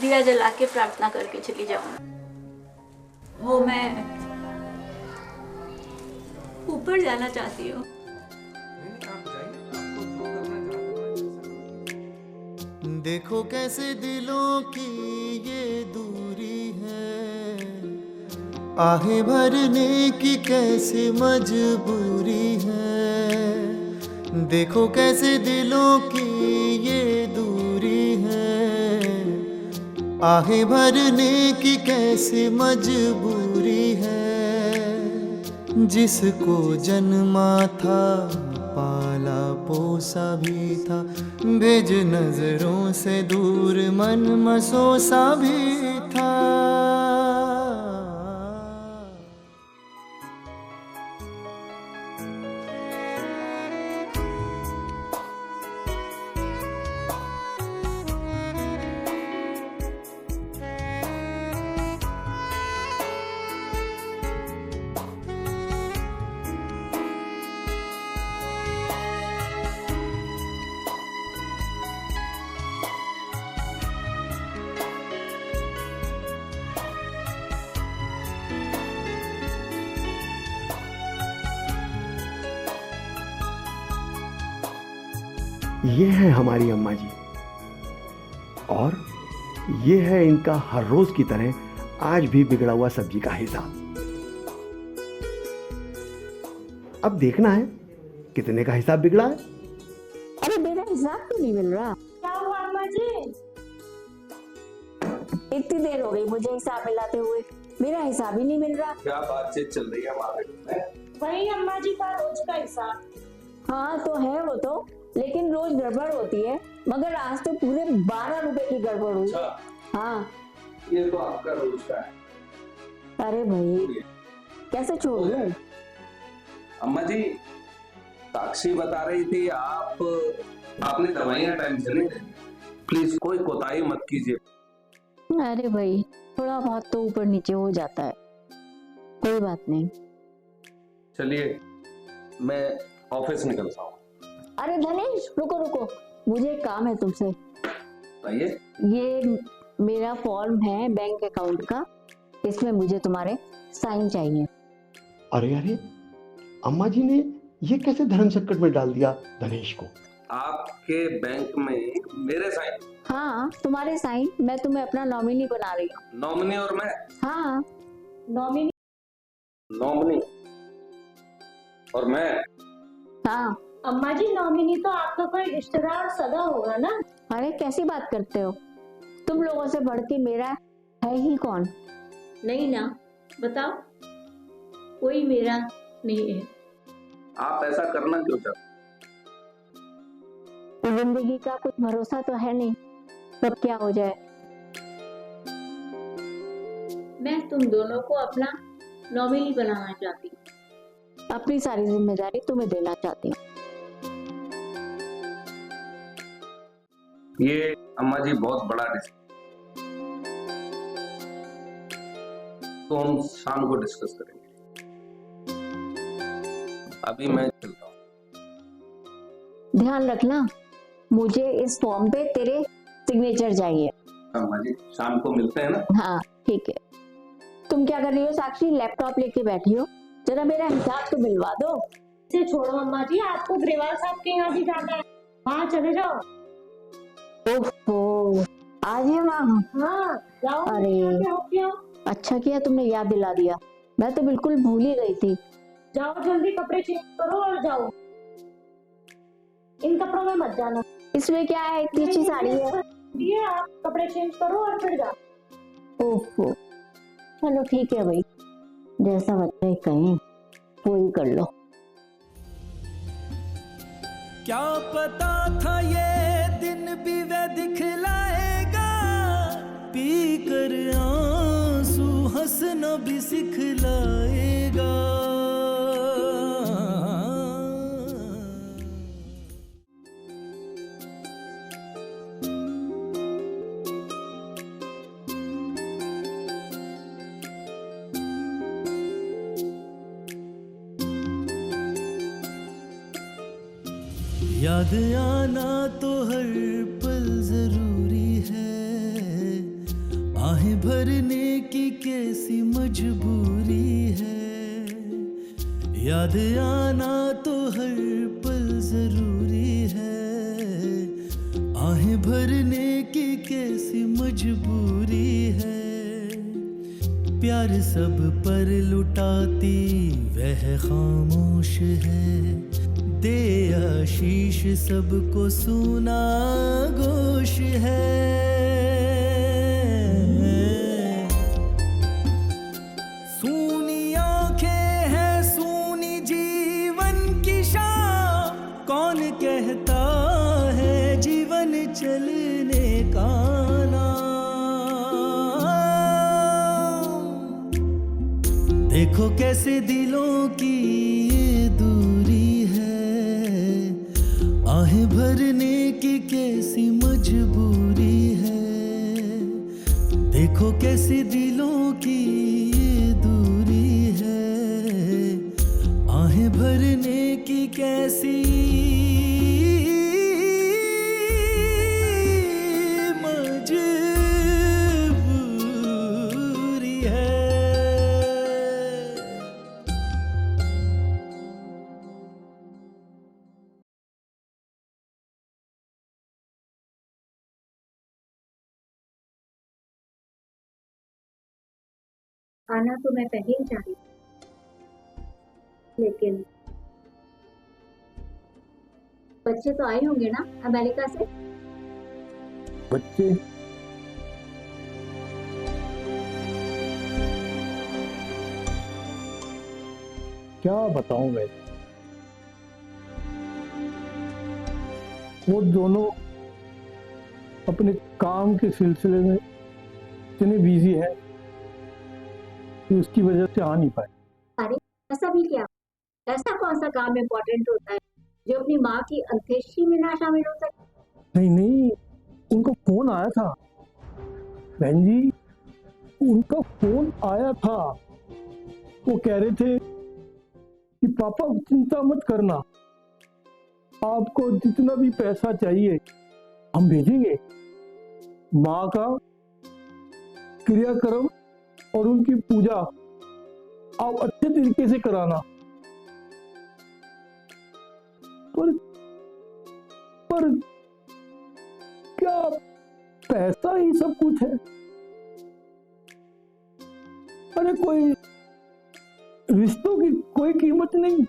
दिया जला के प्रार्थना करके चली जाऊं। वो मैं ऊपर जाना चाहती हूँ। देखो कैसे दिलों की ये दूरी है, आहें भरने की कैसे मजबूरी है। देखो कैसे दिलों की ये दूरी है, आहें भरने की कैसे मजबूरी है। जिसको जन्मा था पाला पोसा भी था, भेज नजरों से दूर मन मसोसा भी था। ये है हमारी अम्मा जी और ये है इनका हर रोज की तरह आज भी बिगड़ा हुआ सब्जी का हिसाब। अब देखना है कितने का हिसाब बिगड़ा है। अरे मेरा हिसाब क्यों नहीं मिल रहा? क्या हुआ अम्मा जी? इतनी देर हो गई मुझे हिसाब मिलाते हुए, मेरा हिसाब ही नहीं मिल रहा। क्या बातचीत चल रही है मार्केट में? वही अम्मा जी का रोज का हिसाब। हाँ तो है वो तो, लेकिन रोज गड़बड़ होती है, मगर आज तो पूरे 12 रुपए की गड़बड़ हुई। अच्छा, हाँ ये तो आपका रोज का है। अरे भाई कैसे छोड़ दूं? अम्मा जी, साक्षी बता रही थी आपने दवाइयां टाइम से नहीं ली। प्लीज कोई कोताही मत कीजिए। अरे भाई थोड़ा बहुत तो ऊपर नीचे हो जाता है, कोई बात नहीं। चलिए मैं ऑफिस निकलता हूँ। अरे धनेश रुको रुको, मुझे एक काम है तुमसे। बताइए। ये मेरा फॉर्म है बैंक अकाउंट का, इसमें मुझे तुम्हारे साइन चाहिए। अरे अरे अम्मा जी ने ये कैसे धर्म संकट में डाल दिया धनेश को? आपके बैंक में मेरे साइन? हाँ तुम्हारे साइन, मैं तुम्हें अपना नॉमिनी बना रही हूँ। नॉमिनी और मैं? हाँ नॉमिनी? नॉमिनी और मैं? हाँ। अम्मा जी नॉमिनी तो आपका कोई रिश्तेदार सगा होगा ना? अरे कैसी बात करते हो, तुम लोगों से बढ़ के मेरा है ही कौन? नहीं ना, बताओ, कोई मेरा नहीं है। आप ऐसा करना क्यों चाहते? जिंदगी का कुछ भरोसा तो है नहीं, कब क्या हो जाए। मैं तुम दोनों को अपना नॉमिनी बनाना चाहती हूँ। अपनी सारी जिम्मेदारी तुम्हें देना चाहती हूँ। ये अम्मा जी बहुत बड़ा डिसीजन, तो हम शाम को डिस्कस करेंगे। अभी मैं चलता हूँ। ध्यान रखना, मुझे इस फॉर्म पे तेरे सिग्नेचर चाहिए। अम्मा जी शाम को मिलते हैं ना। हाँ ठीक है। तुम क्या कर रही हो साक्षी? लैपटॉप लेके बैठी हो, जरा मेरा हिसाब तो मिलवा दो। इसे छोड़ो अम्मा जी, आपको ग्रेवाल साहब के यहाँ भी जाना है, वहाँ चले जाओ। ओहो, आज है वहाँ? हाँ जाओ। अरे अच्छा किया तुमने याद दिला दिया, मैं तो बिल्कुल भूल ही गई थी। जाओ जल्दी कपड़े चेंज करो और जाओ, इन कपड़ों में मत जाना। इसमें क्या है, इतनी अच्छी साड़ी है। ये आप कपड़े चेंज करो और फिर जाओ। ओहो, चलो ठीक है भाई, जैसा बच्चे कहीं वो ही कर लो। क्या पता था ये दिन भी वह दिखलाएगा, पी कर आंसू हंसना भी सिखलाएगा। याद आना तो हर पल जरूरी है, आहें भरने की कैसी मजबूरी है। याद आना तो हर पल जरूरी है, आहें भरने की कैसी मजबूरी है। प्यार सब पर लुटाती वह खामोश है, दे आशीष सबको सुना गोश है। सूनी आंखें हैं सूनी जीवन की शाम, कौन कहता है जीवन चलने का नाम। देखो कैसे दिलों की ये दूरी है, आहें भरने की कैसी मजबूरी है। देखो कैसी दिलों की ये दूरी है, आहें भरने की कैसी मजबूरी है। आना तो मैं पहले ही चाहती थी, लेकिन बच्चे तो आए होंगे ना अमेरिका से। बच्चे क्या बताऊं मैं, वो दोनों अपने काम के सिलसिले में इतने बिजी हैं कि उसकी वजह से आ नहीं पाए। अरे ऐसा भी क्या, ऐसा कौन सा काम इम्पोर्टेंट होता है जो अपनी माँ की अंत्येष्टि में ना शामिल हो सके? नहीं नहीं, उनका फोन आया था बहन जी, उनका फोन आया था। वो कह रहे थे कि पापा चिंता मत करना, आपको जितना भी पैसा चाहिए हम भेजेंगे। माँ का क्रियाक्रम और उनकी पूजा आप अच्छे तरीके से कराना। पर क्या पैसा ही सब कुछ है? अरे कोई रिश्तों की कोई कीमत नहीं।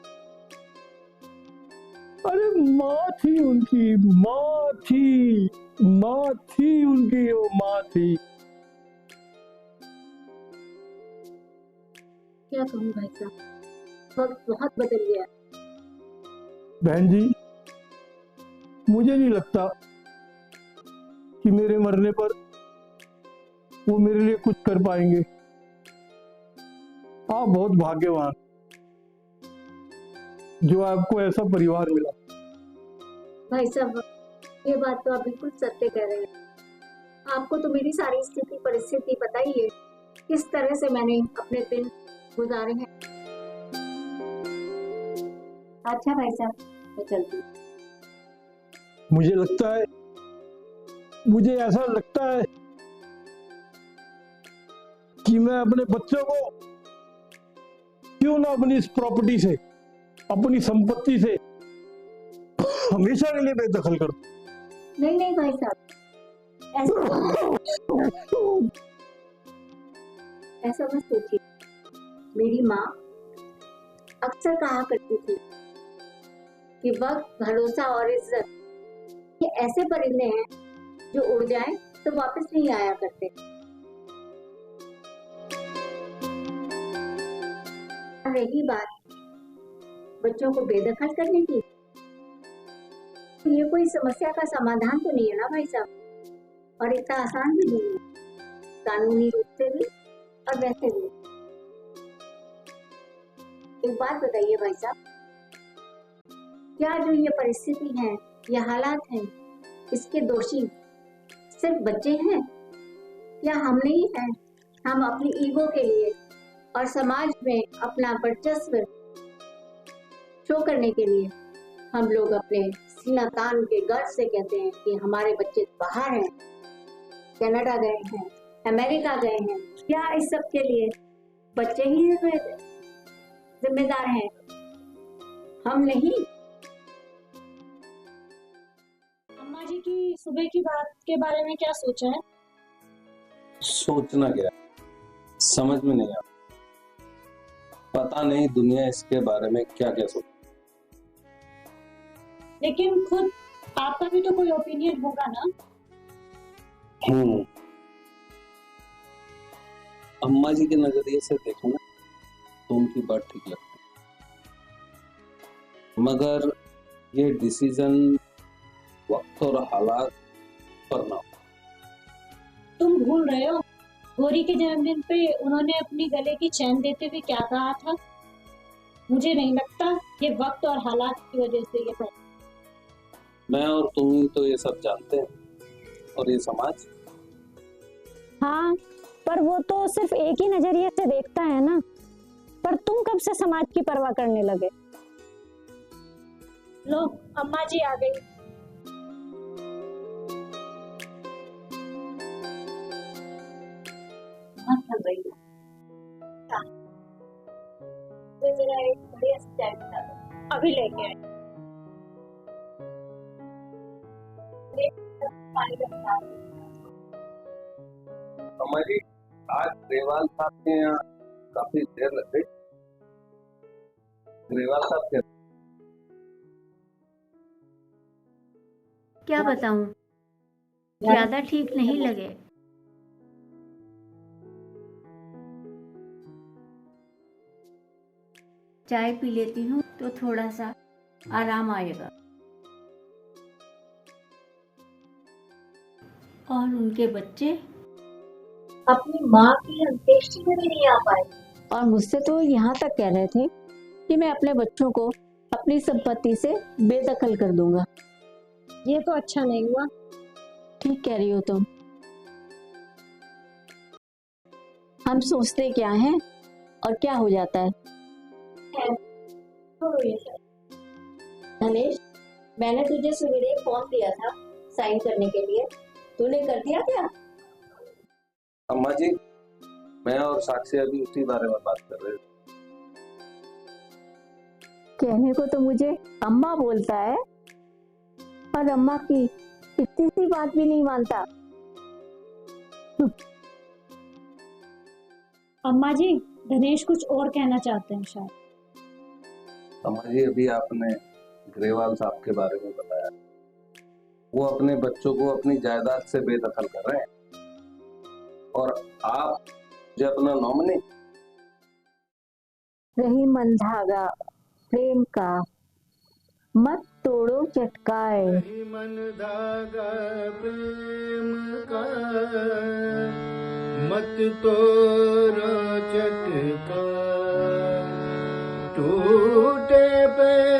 अरे माँ थी उनकी, माँ थी, माँ थी उनकी, वो माँ थी। क्या कहूँ भाई साहब, वक्त बहुत बदल गया। बहन जी, मुझे नहीं लगता कि मेरे मरने पर वो मेरे लिए कुछ कर पाएंगे। आप बहुत भाग्यवान जो आपको ऐसा परिवार मिला। भाई साहब, ये बात तो आप बिल्कुल सत्य कह रहे हैं। आपको तो मेरी सारी स्थिति परिस्थिति पता ही है, किस तरह से मैंने अपने दिन गुजारे हैं। अच्छा भाई साहब, मैं चलती हूँ। मुझे ऐसा लगता है कि मैं अपने बच्चों को क्यों ना अपनी इस प्रॉपर्टी से, अपनी संपत्ति से हमेशा के लिए बेदखल कर दूं। नहीं नहीं भाई साहब, ऐसा मत सोचिए। मेरी माँ अक्सर कहा करती थी कि वक्त, भरोसा और इज्जत ये ऐसे परिंदे हैं जो उड़ जाएं तो वापस नहीं आया करते। रही बात बच्चों को बेदखल करने की, ये कोई समस्या का समाधान तो नहीं है ना भाई साहब, और इतना आसान भी नहीं है, कानूनी रूप से भी और वैसे भी। एक बात बताइए भाई साहब, क्या जो ये परिस्थिति है, ये हालात हैं, इसके दोषी सिर्फ बच्चे हैं या हम नहीं हैं? हम अपनी ईगो के लिए और समाज में अपना वर्चस्व शो करने के लिए हम लोग अपने सीना तान के गर्व से कहते हैं कि हमारे बच्चे बाहर हैं, कनाडा गए हैं, अमेरिका गए हैं। क्या इस सब के लिए बच्चे ही जिम्मेदार हैं, हम नहीं? अम्मा जी की सुबह की बात के बारे में क्या सोचा है? सोचना क्या, समझ में नहीं आता। पता नहीं दुनिया इसके बारे में क्या क्या सोच। लेकिन खुद आपका भी तो कोई ओपिनियन होगा ना? अम्मा जी के नजरिए से देखो ना तो उनकी बात ठीक लगती है, मगर ये डिसीजन वक्त और हालात पर ना हो। तुम भूल रहे हो, गौरी के जन्मदिन पे उन्होंने अपनी गले की चैन देते हुए क्या कहा था? मुझे नहीं लगता ये वक्त और हालात की वजह से ये फैसला। मैं और तुम ही तो ये सब जानते हैं, और ये समाज। हाँ, पर वो तो सिर्फ एक ही नजरिए से देखता है ना। पर तुम कब से समाज की परवाह करने लगे? लो, अम्मा जी आ गई। जरा एक बढ़िया सी चाय बता दो। अभी लेके आए। पानी का गिलास। अम्मा जी, आज ग्रेवाल साहब के यहाँ काफी देर लग गई। ग्रेवाल साहब के क्या बताऊं, ज्यादा ठीक नहीं लगे। चाय पी लेती हूँ तो थोड़ा सा आराम आएगा। और उनके बच्चे अपनी माँ की अंत्येष्टि में भी नहीं आ पाए, और मुझसे तो यहाँ तक कह रहे थे कि मैं अपने बच्चों को अपनी संपत्ति से बेदखल कर दूंगा। ये तो अच्छा नहीं हुआ। ठीक कह रही हो तुम। हम सोचते क्या हैं और क्या हो जाता है। धनेश, मैंने तुझे सवेरे फोन किया था साइन करने के लिए, तूने कर दिया क्या? अम्मा जी, मैं और साक्षी अभी उसी बारे में बात कर रहे थे। कहने को तो मुझे अम्मा बोलता है, और अम्मा की इतनी सी बात भी नहीं मानता। अम्मा जी, धनेश कुछ और कहना चाहते हैं शायद। अम्मा जी, अभी आपने ग्रेवाल साहब के बारे में बताया, वो अपने बच्चों को अपनी जायदाद से बेदखल कर रहे हैं, और आप जो अपना नॉमिनी। रही मन धागा प्रेम का, मत तोड़ो चटकाए। रही मन धागा प्रेम का, मत तोड़ो चटकाए। कांटे पे